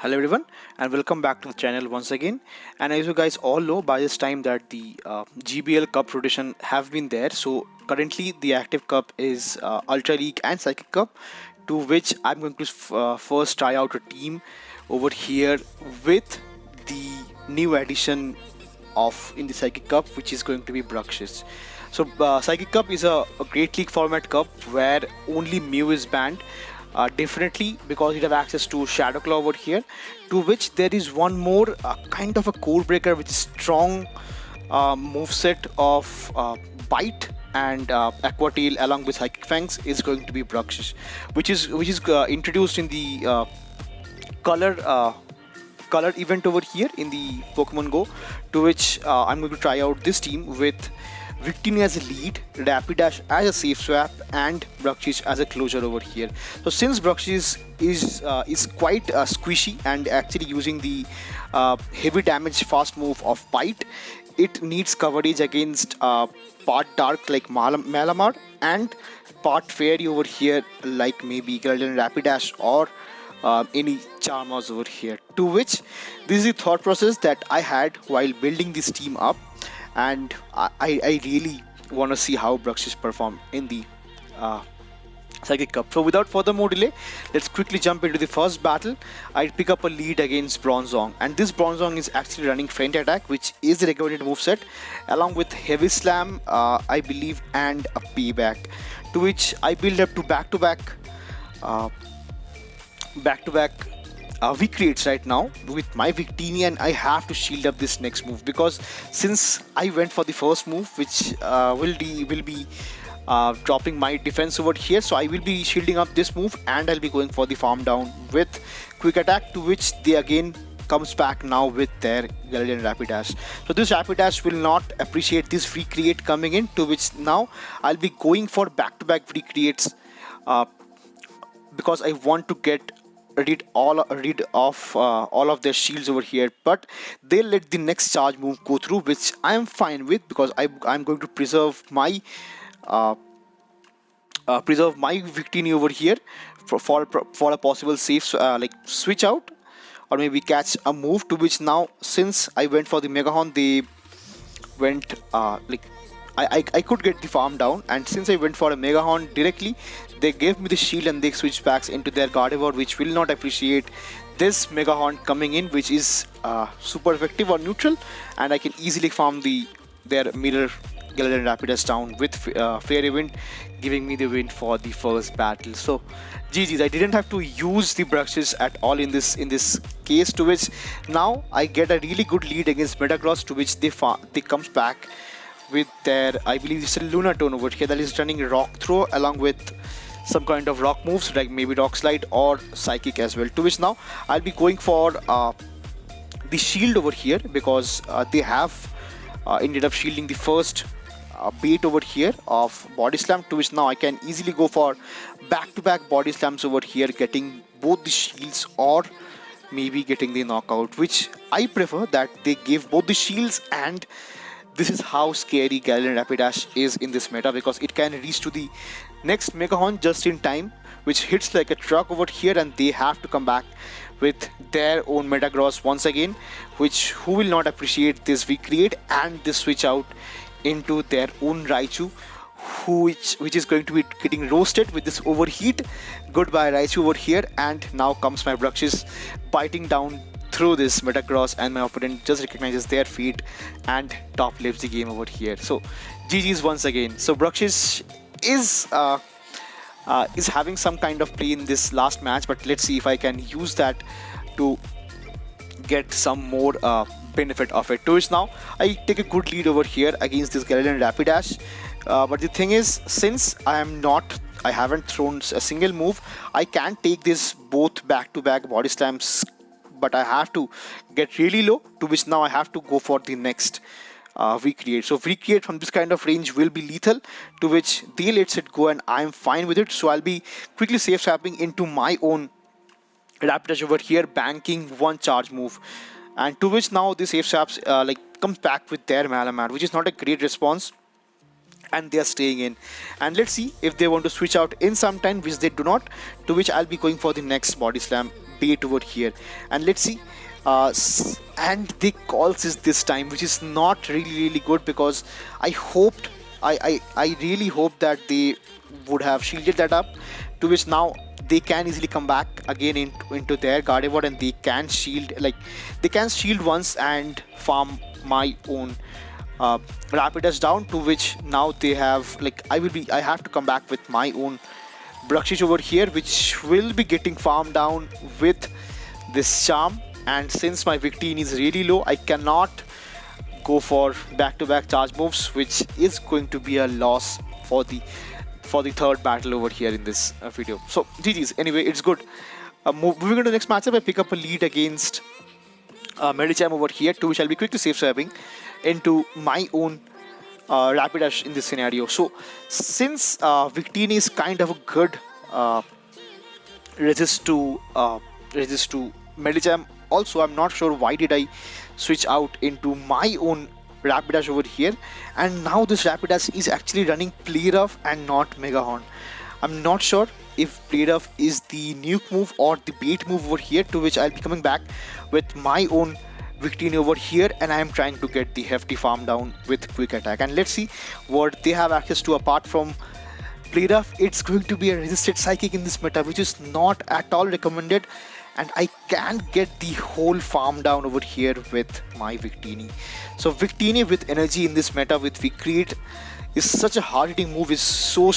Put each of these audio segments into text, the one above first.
Hello everyone and welcome back to the channel once again. And as you guys all know by this time that the GBL Cup rotation have been there. So currently the active cup is Ultra League and Psychic Cup, to which I'm going to first try out a team over here with the new addition of in the Psychic Cup, which is going to be Bruxish. So Psychic Cup is a great league format cup where only Mew is banned. Definitely because you have access to Shadow Claw over here, to which there is one more kind of a core breaker which is strong moveset of Bite and Aqua Tail along with Psychic Fangs is going to be Bruxish, which is introduced in the color event over here in the Pokemon Go, to which I'm going to try out this team with Victini as a lead, Rapidash as a safe swap, and Bruxish as a closure over here. So since Bruxish is quite squishy and actually using the heavy damage fast move of Bite, it needs coverage against part dark like Malamar and part fairy over here like maybe Galarianrapidash or any Charmers over here. To which this is the thought process that I had while building this team up, and I really want to see how Bruxish perform in the Psychic Cup. So without further more delay, let's quickly jump into the first battle. I pick up a lead against Bronzong, and this Bronzong is actually running Feint Attack, which is the recommended moveset, along with Heavy Slam, I believe, and a Payback, to which I build up to back-to-back weak creates right now with my Victini, and I have to shield up this next move because since I went for the first move, which will be dropping my defense over here, so I will be shielding up this move and I'll be going for the farm down with quick attack, to which they again comes back now with their Galarianrapidash. So this Rapidash will not appreciate this free create coming in, to which now I'll be going for back-to-back free creates because I want to get rid of all of their shields over here, but they let the next charge move go through, which I am fine with because I'm going to preserve my Victini over here for a possible safe like switch out or maybe catch a move, to which now since I went for the Mega Horn, they went like I could get the farm down, and since I went for a Mega Horn directly, they gave me the shield and they switched back into their Gardevoir, which will not appreciate this Mega Horn coming in, which is super effective or neutral, and I can easily farm their mirror Galarianrapidash down with Fairy Wind, giving me the win for the first battle. So GG's, I didn't have to use the Bruxish at all in this case, to which now I get a really good lead against Metagross, to which they comes back with their, I believe it's a Lunatone over here that is running Rock Throw along with some kind of rock moves like maybe Rock Slide or Psychic as well, to which now I'll be going for the shield over here because they have ended up shielding the first bait over here of Body Slam, to which now I can easily go for back-to-back Body Slams over here, getting both the shields or maybe getting the knockout, which I prefer that they give both the shields. And this is how scary Galarianrapidash is in this meta, because it can reach to the next Mega Horn just in time, which hits like a truck over here, and they have to come back with their own Metagross once again, who will not appreciate this recreate and this switch out into their own Raichu, which is going to be getting roasted with this overheat. Goodbye Raichu over here, and now comes my Bruxish biting down through this Metagross, and my opponent just recognizes their feet and top lives the game over here. So GG's once again. So Bruxish is having some kind of play in this last match, but let's see if I can use that to get some more benefit of it. To which now I take a good lead over here against this Galarianrapidash, but the thing is, since I haven't thrown a single move, I can take this both back-to-back Body Slams, but I have to get really low, to which now I have to go for the next recreate. So recreate from this kind of range will be lethal, to which they lets it go and I'm fine with it. So I'll be quickly safe swapping into my own Rapidash over here, banking one charge move, and to which now the safe swaps comes back with their Malamar, which is not a great response, and they are staying in. And let's see if they want to switch out in some time, which they do not, to which I'll be going for the next Body Slam bait over here. And let's see. And they calls is this time, which is not really good, because I hoped, I really hope that they would have shielded that up, to which now they can easily come back again into their Gardevoir, and they can shield, like they can shield once and farm my own Rapidash down, to which now they have, like I have to come back with my own Bruxish over here, which will be getting farmed down with this charm. And since my Victini is really low, I cannot go for back-to-back charge moves, which is going to be a loss for the third battle over here in this video. So GG's. Anyway, it's good. Moving on to the next matchup, I pick up a lead against Medicham over here, to which I'll be quickly safe swapping into my own Rapidash in this scenario. So since Victini is kind of a good resist to Medicham, also I'm not sure why did I switch out into my own Rapidash over here, and now this Rapidash is actually running Play Rough and not Mega Horn. I'm not sure if Play Rough is the nuke move or the bait move over here, to which I'll be coming back with my own Victini over here, and I am trying to get the hefty farm down with quick attack. And let's see what they have access to apart from Play Rough. It's going to be a resisted psychic in this meta, which is not at all recommended, and I can get the whole farm down over here with my Victini. So Victini with energy in this meta with Vicreate is such a hard-hitting move, is so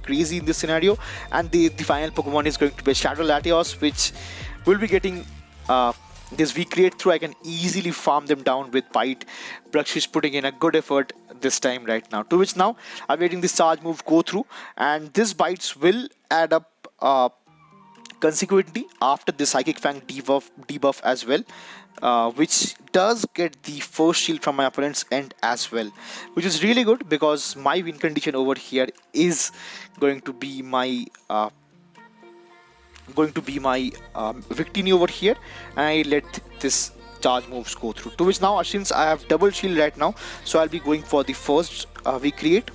crazy in this scenario. And the final Pokemon is going to be Shadow Latios, which will be getting this Vicreate through. I can easily farm them down with Bite. Bruxish putting in a good effort this time right now, to which now I'm letting this charge move go through, and this Bites will add up consequently after the Psychic Fang debuff as well, which does get the first shield from my opponent's end as well, which is really good, because my win condition over here is going to be my Victini over here, and I let this charge moves go through, to which now since I have double shield right now, so I'll be going for the first Vicreate,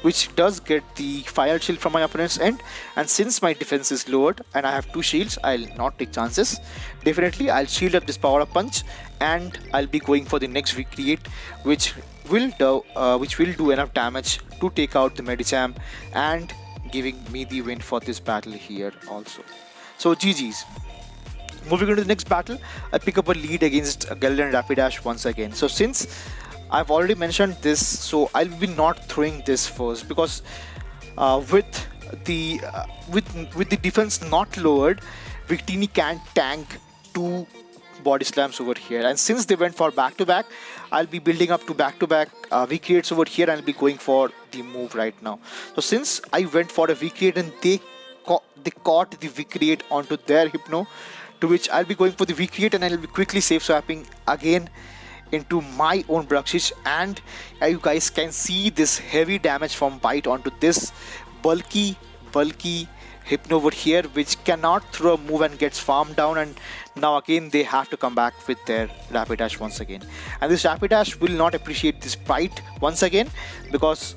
which does get the final shield from my opponent's end. And since my defense is lowered and I have 2 shields, I'll not take chances. Definitely I'll shield up this power up punch, and I'll be going for the next Vicreate, which will do enough damage to take out the Medicham and giving me the win for this battle here also. So GG's. Moving on to the next battle, I pick up a lead against galarianrapidash once again. So since I've already mentioned this, so I'll be not throwing this first, because with the defense not lowered, Victini can tank 2 body slams over here. And since they went for back-to-back, I'll be building up to back-to-back Vicreates over here, and I'll be going for the move right now. So since I went for a Vicreate and they caught the Vicreate onto their Hypno, to which I'll be going for the Vicreate, and I'll be quickly safe swapping again into my own Bruxish. And you guys can see this heavy damage from Bite onto this bulky Hypno over here, which cannot throw a move and gets farmed down. And now again they have to come back with their Rapidash once again, and this Rapidash will not appreciate this Bite once again, because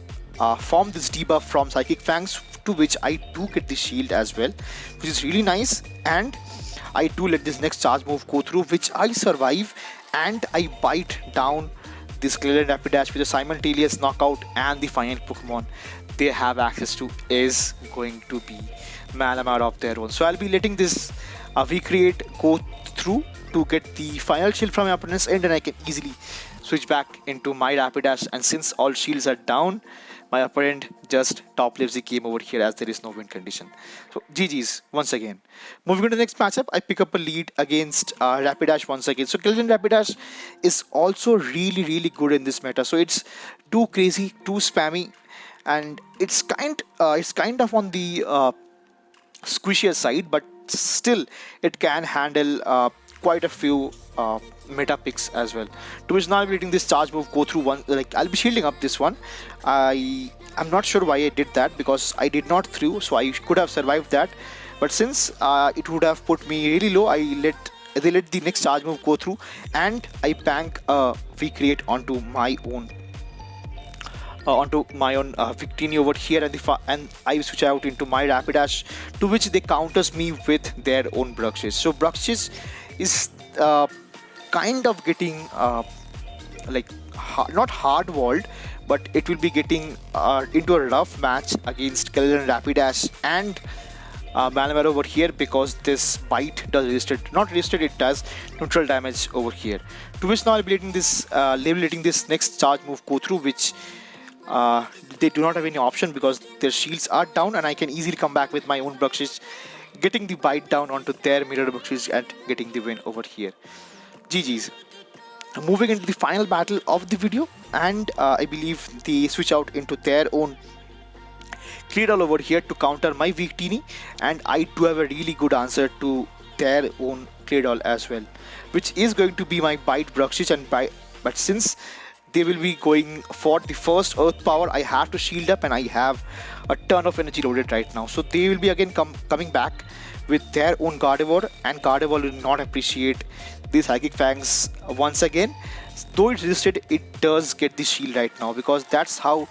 from this debuff from Psychic Fangs, to which I do get the shield as well, which is really nice. And I do let this next charge move go through, which I survive, and I bite down this galarianrapidash with a simultaneous knockout. And the final Pokemon they have access to is going to be Malamar of their own. So I'll be letting this Vicreate go through to get the final shield from my opponent's end, and I can easily switch back into my Rapidash. And since all shields are down, my opponent just top lives the game over here, as there is no win condition. So GG's once again. Moving on to the next matchup, I pick up a lead against Rapidash once again. So galarianrapidash is also really good in this meta. So it's too crazy, too spammy, and it's kind of on the squishier side, but still it can handle quite a few meta picks as well. To which now I'm letting this charge move go through one, like I'll be shielding up this one. I'm not sure why I did that, because I did not throw, so I could have survived that. But since it would have put me really low, they let the next charge move go through, and I bank a Vicreate onto my own onto my own Victini over here, and I switch out into my Rapidash, to which they counters me with their own Bruxish. So Bruxish is kind of getting like not hard walled, but it will be getting into a rough match against Galarianrapidash and Malamar over here, because this bite does it does neutral damage over here. To which now I'll be letting this next charge move go through, which they do not have any option because their shields are down, and I can easily come back with my own Bruxish, getting the bite down onto their mirror Bruxish and getting the win over here. GG's. Moving into the final battle of the video, and I believe they switch out into their own Cradle over here to counter my Victini, and I do have a really good answer to their own Cradle as well, which is going to be my Bite Bruxish and Bite. But since they will be going for the first Earth Power, I have to shield up, and I have a ton of energy loaded right now. So they will be again coming back with their own Gardevoir, and Gardevoir will not appreciate the Psychic Fangs once again. Though it resisted, it does get the shield right now, because that's how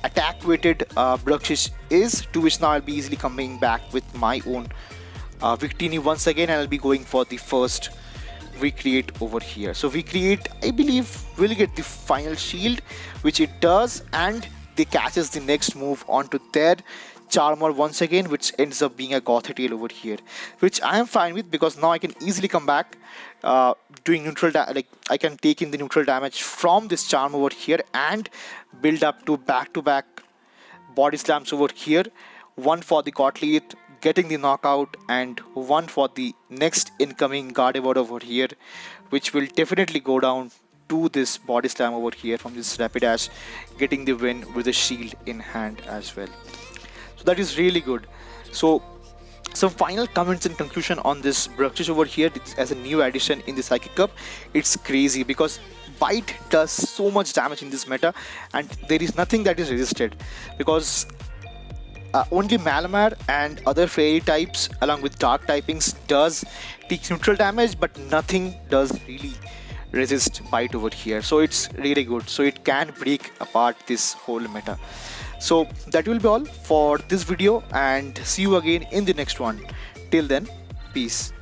attack weighted Bruxish is, to which now I'll be easily coming back with my own Victini once again, and I'll be going for the first Recreate over here. So Recreate, I believe, will get the final shield, which it does, and they catches the next move onto their Charmer once again, which ends up being a Gothitail over here, which I am fine with, because now I can easily come back doing neutral like I can take in the neutral damage from this Charm over here and build up to back-to-back body slams over here, one for the Gottlieb getting the knockout, and one for the next incoming Gardevoir over here, which will definitely go down to this body slam over here from this Rapidash, getting the win with a shield in hand as well. So that is really good. So some final comments and conclusion on this Bruxish over here as a new addition in the Psychic Cup. It's crazy because Bite does so much damage in this meta, and there is nothing that is resisted, because only Malamar and other fairy types along with dark typings does take neutral damage, but nothing does really resist Bite over here. So it's really good. So it can break apart this whole meta. So that will be all for this video, and see you again in the next one. Till then, peace.